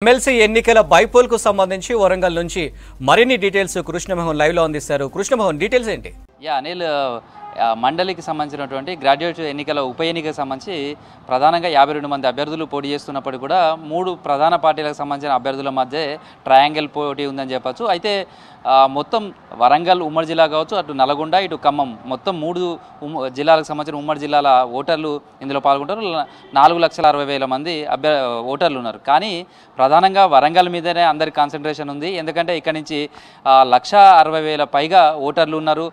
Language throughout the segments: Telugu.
ఎమ్మెల్సీ ఎన్నికల బైపోల్ కు సంబంధించి వరంగల్ నుంచి మరిన్ని డీటెయిల్స్ కృష్ణమోహన్ లైవ్ లో అందిస్తారు. కృష్ణమోహన్, డీటెయిల్స్ ఏంటి? అనిల్, మండలికి సంబంధించినటువంటి గ్రాడ్యుయేట్ ఎన్నికల ఉప ఎన్నికకు సంబంధించి ప్రధానంగా 52 మంది అభ్యర్థులు పోటీ చేస్తున్నప్పుడు కూడా 3 ప్రధాన పార్టీలకు సంబంధించిన అభ్యర్థుల మధ్య ట్రయాంగిల్ పోటీ ఉందని చెప్పచ్చు. అయితే మొత్తం వరంగల్ ఉమ్మడి జిల్లా కావచ్చు, అటు నల్గొండ, ఇటు ఖమ్మం, మొత్తం 3 జిల్లాలకు సంబంధించిన ఉమ్మడి జిల్లాల ఓటర్లు ఇందులో పాల్గొంటారు. 4,60,000 మంది ఓటర్లు ఉన్నారు. కానీ ప్రధానంగా వరంగల్ మీదనే అందరి కాన్సన్ట్రేషన్ ఉంది. ఎందుకంటే ఇక్కడ నుంచి 1,60,000 పైగా ఓటర్లు ఉన్నారు.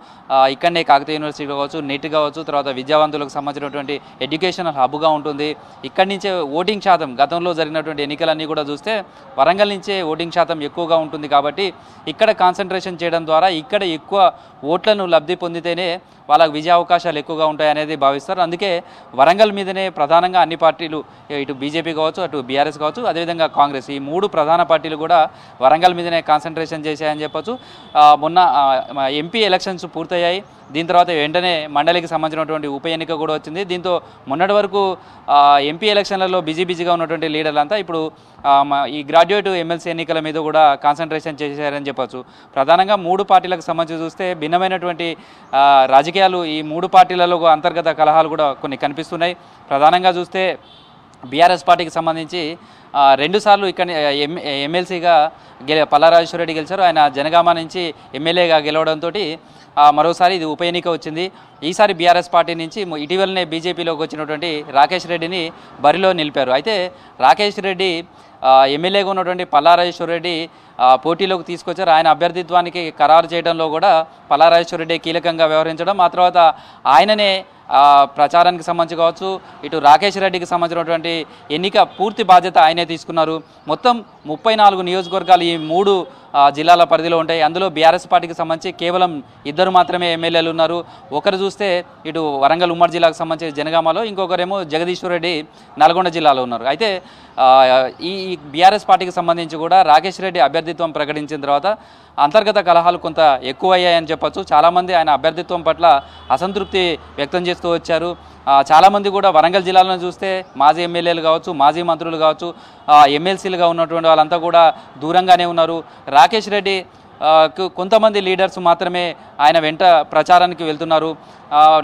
ఇక్కడనే కాకతీయ యూనివర్సిటీ కావచ్చు, నెట్ కావచ్చు, తర్వాత విద్యావంతులకు సంబంధించినటువంటి ఎడ్యుకేషనల్ హబ్గా ఉంటుంది. ఇక్కడి నుంచే ఓటింగ్ శాతం గతంలో జరిగినటువంటి ఎన్నికలన్నీ కూడా చూస్తే వరంగల్ నుంచే ఓటింగ్ శాతం ఎక్కువగా ఉంటుంది. కాబట్టి ఇక్కడ కాన్సన్ట్రేషన్ చేయడం ద్వారా ఇక్కడ ఎక్కువ ఓట్లను లబ్ధి పొందితేనే వాళ్ళకు విజయ అవకాశాలు ఎక్కువగా ఉంటాయనేది భావిస్తారు. అందుకే వరంగల్ మీదనే ప్రధానంగా అన్ని పార్టీలు, ఇటు బీజేపీ కావచ్చు, అటు బీఆర్ఎస్ కావచ్చు, అదేవిధంగా కాంగ్రెస్, ఈ 3 ప్రధాన పార్టీలు కూడా వరంగల్ మీదనే కాన్సన్ట్రేషన్ చేశాయని చెప్పచ్చు. మొన్న ఎంపీ ఎలక్షన్స్ పూర్తయ్యాయి. దీని తర్వాత వెంటనే మండలికి సంబంధించినటువంటి ఉప ఎన్నిక కూడా వచ్చింది. దీంతో మొన్నటి వరకు ఎంపీ ఎలక్షన్లలో బిజీగా ఉన్నటువంటి లీడర్లంతా ఇప్పుడు ఈ గ్రాడ్యుయేట్ ఎమ్మెల్సీ ఎన్నికల మీద కూడా కాన్సన్ట్రేషన్ చేశారని చెప్పచ్చు. ప్రధానంగా 3 పార్టీలకు సంబంధించి చూస్తే భిన్నమైనటువంటి రాజకీయాలు ఈ 3 పార్టీలలో అంతర్గత కలహాలు కూడా కొన్ని కనిపిస్తున్నాయి. ప్రధానంగా చూస్తే బీఆర్ఎస్ పార్టీకి సంబంధించి 2 సార్లు ఇక్కడ ఎమ్మెల్సీగా పల్లారాజేశ్వర రెడ్డి గెలిచారు. ఆయన జనగామ నుంచి ఎమ్మెల్యేగా గెలవడంతో మరోసారి ఇది ఉప ఎన్నిక వచ్చింది. ఈసారి బీఆర్ఎస్ పార్టీ నుంచి ఇటీవలనే బీజేపీలోకి వచ్చినటువంటి రాకేష్ రెడ్డిని బరిలో నిలిపారు. అయితే రాకేష్ రెడ్డి ఎమ్మెల్యేగా ఉన్నటువంటి పల్లారాజేశ్వర రెడ్డి పోటీలోకి తీసుకొచ్చారు. ఆయన అభ్యర్థిత్వానికి ఖరారు చేయడంలో కూడా పల్లారాజేశ్వర రెడ్డి కీలకంగా వ్యవహరించడం, ఆ తర్వాత ఆయననే ప్రచారానికి సంబంధించి కావచ్చు, ఇటు రాకేష్ రెడ్డికి సంబంధించినటువంటి ఎన్నిక పూర్తి బాధ్యత ఆయనే తీసుకున్నారు. మొత్తం 34 నియోజకవర్గాలు ఈ 3 జిల్లాల పరిధిలో ఉంటాయి. అందులో బీఆర్ఎస్ పార్టీకి సంబంధించి కేవలం 2 మాత్రమే ఎమ్మెల్యేలు ఉన్నారు. ఒకరు చూస్తే ఇటు వరంగల్ ఉమ్మడి జిల్లాకు సంబంధించి జనగామలో, ఇంకొకరేమో జగదీశ్వర్ రెడ్డి నల్గొండ జిల్లాలో ఉన్నారు. అయితే ఈ బీఆర్ఎస్ పార్టీకి సంబంధించి కూడా రాకేష్ రెడ్డి అభ్యర్థిత్వం ప్రకటించిన తర్వాత అంతర్గత కలహాలు కొంత ఎక్కువయ్యాయని చెప్పచ్చు. చాలామంది ఆయన అభ్యర్థిత్వం పట్ల అసంతృప్తి వ్యక్తం చేస్తూ వచ్చారు. చాలామంది కూడా వరంగల్ జిల్లాలో చూస్తే మాజీ ఎమ్మెల్యేలు కావచ్చు, మాజీ మంత్రులు కావచ్చు, ఎమ్మెల్సీలుగా ఉన్నటువంటి వాళ్ళంతా కూడా దూరంగానే ఉన్నారు. రాకేష్ రెడ్డి కొంతమంది లీడర్స్ మాత్రమే ఆయన వెంట ప్రచారానికి వెళ్తున్నారు.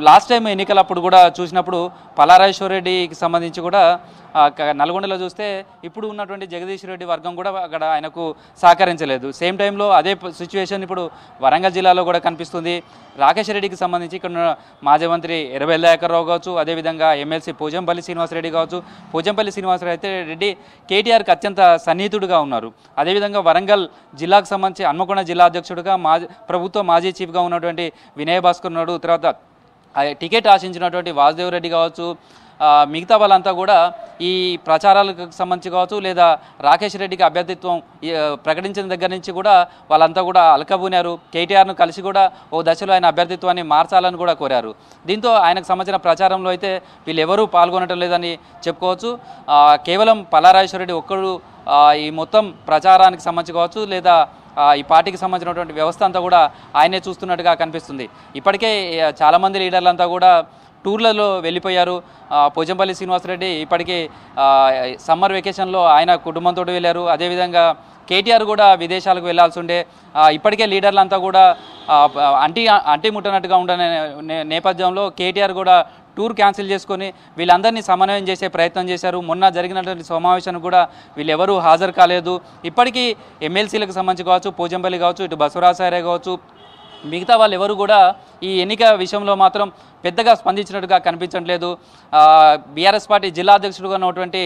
లాస్ట్ టైం ఎన్నికలప్పుడు కూడా చూసినప్పుడు పల్లారాజేశ్వర రెడ్డికి సంబంధించి కూడా నల్గొండలో చూస్తే ఇప్పుడు ఉన్నటువంటి జగదీష్ రెడ్డి వర్గం కూడా అక్కడ ఆయనకు సహకరించలేదు. సేమ్ టైంలో అదే సిచ్యువేషన్ ఇప్పుడు వరంగల్ జిల్లాలో కూడా కనిపిస్తుంది. రాకేష్ రెడ్డికి సంబంధించి ఇక్కడ మాజీ మంత్రి ఎర్రబెల్లి దయాకర్ రావు కావచ్చు, అదేవిధంగా ఎమ్మెల్సీ పోచంపల్లి శ్రీనివాసరెడ్డి కావచ్చు. పోచంపల్లి శ్రీనివాసరెడ్డి కేటీఆర్కి అత్యంత సన్నిహితుడుగా ఉన్నారు. అదేవిధంగా వరంగల్ జిల్లాకు సంబంధించి హన్మకొండ జిల్లా అధ్యక్షుడిగా ప్రభుత్వ మాజీ చీఫ్గా ఉన్నటువంటి వినయ్ భాస్కర్ ఉన్నాడు. తర్వాత టికెట్ ఆశించినటువంటి వాసుదేవ్ రెడ్డి కావచ్చు, మిగతా వాళ్ళంతా కూడా ఈ ప్రచారాలకు సంబంధించి కావచ్చు, లేదా రాకేష్ రెడ్డికి అభ్యర్థిత్వం ప్రకటించిన దగ్గర నుంచి కూడా వాళ్ళంతా కూడా అలకబూనారు. కేటీఆర్ను కలిసి కూడా ఓ దశలో ఆయన అభ్యర్థిత్వాన్ని మార్చాలని కూడా కోరారు. దీంతో ఆయనకు సంబంధించిన ప్రచారంలో అయితే వీళ్ళెవరూ పాల్గొనటం లేదని చెప్పుకోవచ్చు. కేవలం పల్లారాజేశ్వర రెడ్డి ఒక్కడు ఈ మొత్తం ప్రచారానికి సంబంధించి కావచ్చు, లేదా ఈ పార్టీకి సంబంధించినటువంటి వ్యవస్థ అంతా కూడా ఆయనే చూస్తున్నట్టుగా కనిపిస్తుంది. ఇప్పటికే చాలామంది లీడర్లంతా కూడా టూర్లలో వెళ్ళిపోయారు. పోచంపల్లి శ్రీనివాసరెడ్డి ఇప్పటికీ సమ్మర్ వెకేషన్లో ఆయన కుటుంబంతో వెళ్ళారు. అదేవిధంగా కేటీఆర్ కూడా విదేశాలకు వెళ్లాల్సి ఉండే ఇప్పటికే లీడర్లంతా కూడా అంటి ముట్టనట్టుగా ఉండే నేపథ్యంలో కేటీఆర్ కూడా టూర్ క్యాన్సిల్ చేసుకొని వీళ్ళందరినీ సమన్వయం చేసే ప్రయత్నం చేశారు. మొన్న జరిగినటువంటి సమావేశానికి కూడా వీళ్ళెవరూ హాజరు కాలేదు. ఇప్పటికీ ఎమ్మెల్సీలకు సంబంధించి కావచ్చు, పోచంపల్లి కావచ్చు, ఇటు బసవరాజారే కావచ్చు, మిగతా వాళ్ళు ఎవరు కూడా ఈ ఎన్నిక విషయంలో మాత్రం పెద్దగా స్పందించినట్టుగా కనిపించట్లేదు. బీఆర్ఎస్ పార్టీ జిల్లా అధ్యక్షుడుగా ఉన్నటువంటి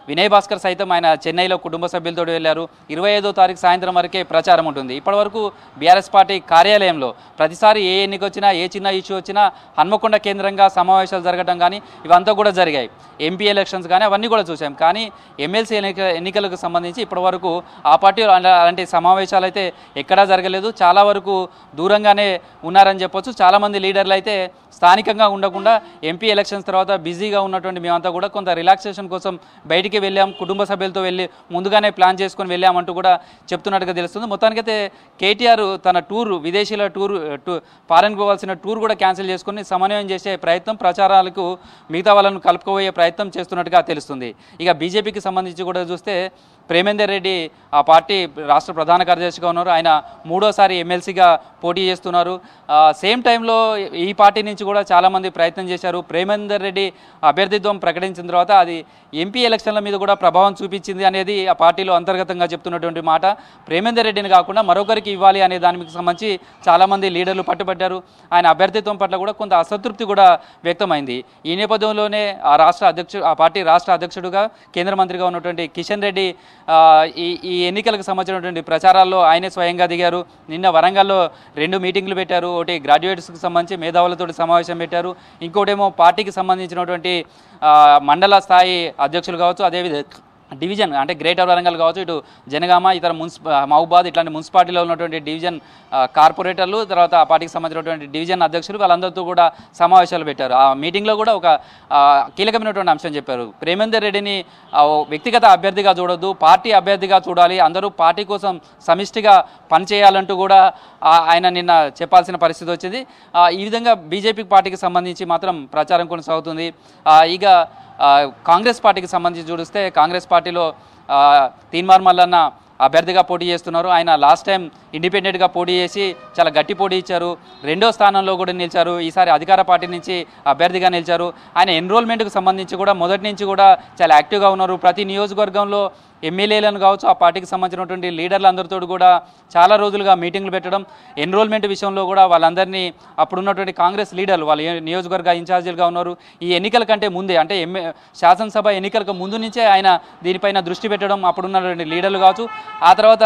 వినయ్ భాస్కర్ సైతం ఆయన చెన్నైలో కుటుంబ సభ్యులతో వెళ్ళారు. 25వ తారీఖు సాయంత్రం వరకే ప్రచారం ఉంటుంది. ఇప్పటివరకు బీఆర్ఎస్ పార్టీ కార్యాలయంలో ప్రతిసారి ఏ ఎన్నిక వచ్చినా, ఏ చిన్న ఇష్యూ వచ్చినా హన్మకొండ కేంద్రంగా సమావేశాలు జరగడం కానీ ఇవంతా కూడా జరిగాయి. ఎంపీ ఎలక్షన్స్ కానీ అవన్నీ కూడా చూసాం. కానీ ఎమ్మెల్సీ ఎన్నికలకు సంబంధించి ఇప్పటివరకు ఆ పార్టీలో అలాంటి సమావేశాలు అయితే ఎక్కడా జరగలేదు. చాలా వరకు దూరంగానే ఉన్నారని చెప్పొచ్చు. చాలామంది లీడర్లు అయితే స్థానికంగా ఉండకుండా ఎంపీ ఎలక్షన్స్ తర్వాత బిజీగా ఉన్నటువంటి మేమంతా కూడా కొంత రిలాక్సేషన్ కోసం బయటికి వెళ్ళాం, కుటుంబ సభ్యులతో వెళ్ళి ముందుగానే ప్లాన్ చేసుకొని వెళ్ళామంటూ కూడా చెప్తున్నట్టుగా తెలుస్తుంది. మొత్తానికైతే కేటీఆర్ తన టూర్, విదేశీల టూర్, ఫారెన్ పోవాల్సిన టూర్ కూడా క్యాన్సిల్ చేసుకుని సమన్వయం చేసే ప్రయత్నం, ప్రచారాలకు మిగతా వాళ్ళను కలుపుకోబోయే ప్రయత్నం చేస్తున్నట్టుగా తెలుస్తుంది. ఇక బీజేపీకి సంబంధించి కూడా చూస్తే ప్రేమేందర్ రెడ్డి ఆ పార్టీ రాష్ట్ర ప్రధాన కార్యదర్శిగా ఉన్నారు. ఆయన మూడోసారి ఎమ్మెల్సీగా పోటీ చేస్తున్నారు. సేమ్ టైంలో ఈ పార్టీ నుంచి కూడా చాలామంది ప్రయత్నం చేశారు. ప్రేమేందర్ రెడ్డి అభ్యర్థిత్వం ప్రకటించిన తర్వాత అది ఎంపీ ఎలక్షన్ల మీద కూడా ప్రభావం చూపించింది అనేది ఆ పార్టీలో అంతర్గతంగా చెప్తున్నటువంటి మాట. ప్రేమేందర్ రెడ్డిని కాకుండా మరొకరికి ఇవ్వాలి అనే దానికి సంబంధించి చాలామంది లీడర్లు పట్టుబట్టారు. ఆయన అభ్యర్థిత్వం పట్ల కూడా కొంత అసంతృప్తి కూడా వ్యక్తమైంది. ఈ నేపథ్యంలోనే ఆ పార్టీ రాష్ట్ర అధ్యక్షుడుగా కేంద్ర మంత్రిగా ఉన్నటువంటి కిషన్ రెడ్డి ఈ ఎన్నికలకు సంబంధించినటువంటి ప్రచారాల్లో ఆయనే స్వయంగా దిగారు. నిన్న వరంగల్లో 2 మీటింగ్లు పెట్టారు. ఒకటి గ్రాడ్యుయేట్స్కి సంబంధించి మేధావులతో సమావేశం పెట్టారు. ఇంకోటేమో పార్టీకి సంబంధించినటువంటి మండల స్థాయి అధ్యక్షులు కావచ్చు, అదేవిధంగా డివిజన్ అంటే గ్రేటర్ వరంగల్ కావచ్చు, ఇటు జనగామ, ఇతర మహబూబాద్ ఇట్లాంటి మున్సిపాలిటీలో ఉన్నటువంటి డివిజన్ కార్పొరేటర్లు, తర్వాత ఆ పార్టీకి సంబంధించినటువంటి డివిజన్ అధ్యక్షులు వాళ్ళందరితో కూడా సమావేశాలు పెట్టారు. ఆ మీటింగ్లో కూడా ఒక కీలకమైనటువంటి అంశం చెప్పారు. ప్రేమేందర్ రెడ్డిని వ్యక్తిగత అభ్యర్థిగా చూడొద్దు, పార్టీ అభ్యర్థిగా చూడాలి, అందరూ పార్టీ కోసం సమిష్టిగా పనిచేయాలంటూ కూడా ఆయన నిన్న చెప్పాల్సిన పరిస్థితి వచ్చింది. ఈ విధంగా బీజేపీ పార్టీకి సంబంధించి మాత్రం ప్రచారం కొనసాగుతుంది. ఇక కాంగ్రెస్ పార్టీకి సంబంధించి చూస్తే కాంగ్రెస్ పార్టీలో తీన్మార్ మల్లన్న అభ్యర్థిగా పోటీ చేస్తున్నారు. ఆయన లాస్ట్ టైం ఇండిపెండెంట్గా పోటీ చేసి చాలా గట్టి పోటీ ఇచ్చారు. 2వ స్థానంలో కూడా నిలిచారు. ఈసారి అధికార పార్టీ నుంచి అభ్యర్థిగా నిలిచారు. ఆయన ఎన్రోల్మెంట్కి సంబంధించి కూడా మొదటి నుంచి కూడా చాలా యాక్టివ్గా ఉన్నారు. ప్రతి నియోజకవర్గంలో ఎమ్మెల్యేలను కావచ్చు, ఆ పార్టీకి సంబంధించినటువంటి లీడర్లందరితో కూడా చాలా రోజులుగా మీటింగ్లు పెట్టడం, ఎన్రోల్మెంట్ విషయంలో కూడా వాళ్ళందరినీ అప్పుడున్నటువంటి కాంగ్రెస్ లీడర్లు వాళ్ళ నియోజకవర్గ ఇన్ఛార్జీలుగా ఉన్నారు. ఈ ఎన్నికల కంటే ముందే అంటే శాసనసభ ఎన్నికలకు ముందు నుంచే ఆయన దీనిపైన దృష్టి పెట్టడం, అప్పుడున్నటువంటి లీడర్లు కావచ్చు, ఆ తర్వాత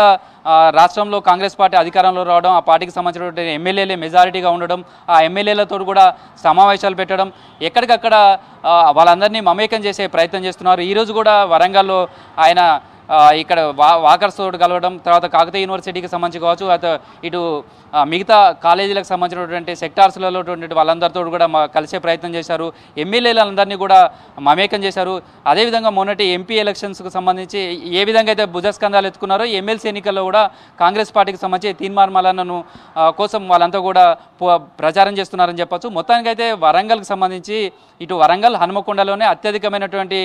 రాష్ట్రంలో కాంగ్రెస్ పార్టీ అధికారంలో రావడం, ఆ పార్టీకి సంబంధించినటువంటి ఎమ్మెల్యేలే మెజారిటీగా ఉండడం, ఆ ఎమ్మెల్యేలతో కూడా సమావేశాలు పెట్టడం, ఎక్కడికక్కడ వాళ్ళందరినీ మమేకం చేసే ప్రయత్నం చేస్తున్నారు. ఈరోజు కూడా వరంగల్లో ఆయన ఇక్కడ వాకర్స్ తోటి కలవడం, తర్వాత కాకతీయ యూనివర్సిటీకి సంబంధించి కావచ్చు, ఇటు మిగతా కాలేజీలకు సంబంధించినటువంటి సెక్టార్స్లలో వాళ్ళందరితో కూడా కలిసే ప్రయత్నం చేశారు. ఎమ్మెల్యేలందరినీ కూడా మమేకం చేశారు. అదేవిధంగా మొన్నటి ఎంపీ ఎలక్షన్స్కి సంబంధించి ఏ విధంగా అయితే భుజస్కంధాలు ఎత్తుకున్నారో ఎమ్మెల్సీ ఎన్నికల్లో కూడా కాంగ్రెస్ పార్టీకి సంబంధించి తీన్మార్ మల్లన్నను కోసం వాళ్ళంతా కూడా ప్రచారం చేస్తున్నారని చెప్పొచ్చు. మొత్తానికైతే వరంగల్కి సంబంధించి ఇటు వరంగల్ హనుమకొండలోనే అత్యధికమైనటువంటి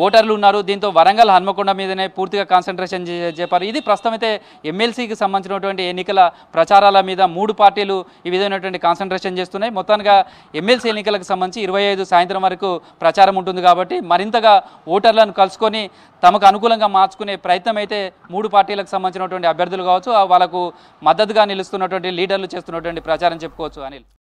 ఓటర్లు ఉన్నారు. దీంతో వరంగల్ హనుమకొండ మీదనే పూర్తిగా కాన్సన్ట్రేషన్ చెప్పారు. ఇది ప్రస్తుతం అయితే ఎమ్మెల్సీకి సంబంధించినటువంటి ఎన్నికల ప్రచారాల మీద 3 పార్టీలు ఈ విధమైనటువంటి కాన్సన్ట్రేషన్ చేస్తున్నాయి. మొత్తానికి ఎమ్మెల్సీ ఎన్నికలకు సంబంధించి 25 సాయంత్రం వరకు ప్రచారం ఉంటుంది కాబట్టి మరింతగా ఓటర్లను కలుసుకొని తమకు అనుకూలంగా మార్చుకునే ప్రయత్నం అయితే 3 పార్టీలకు సంబంధించినటువంటి అభ్యర్థులు కావచ్చు, వాళ్ళకు మద్దతుగా నిలుస్తున్నటువంటి లీడర్లు చేస్తున్నటువంటి ప్రచారం చెప్పుకోవచ్చు. అనిల్.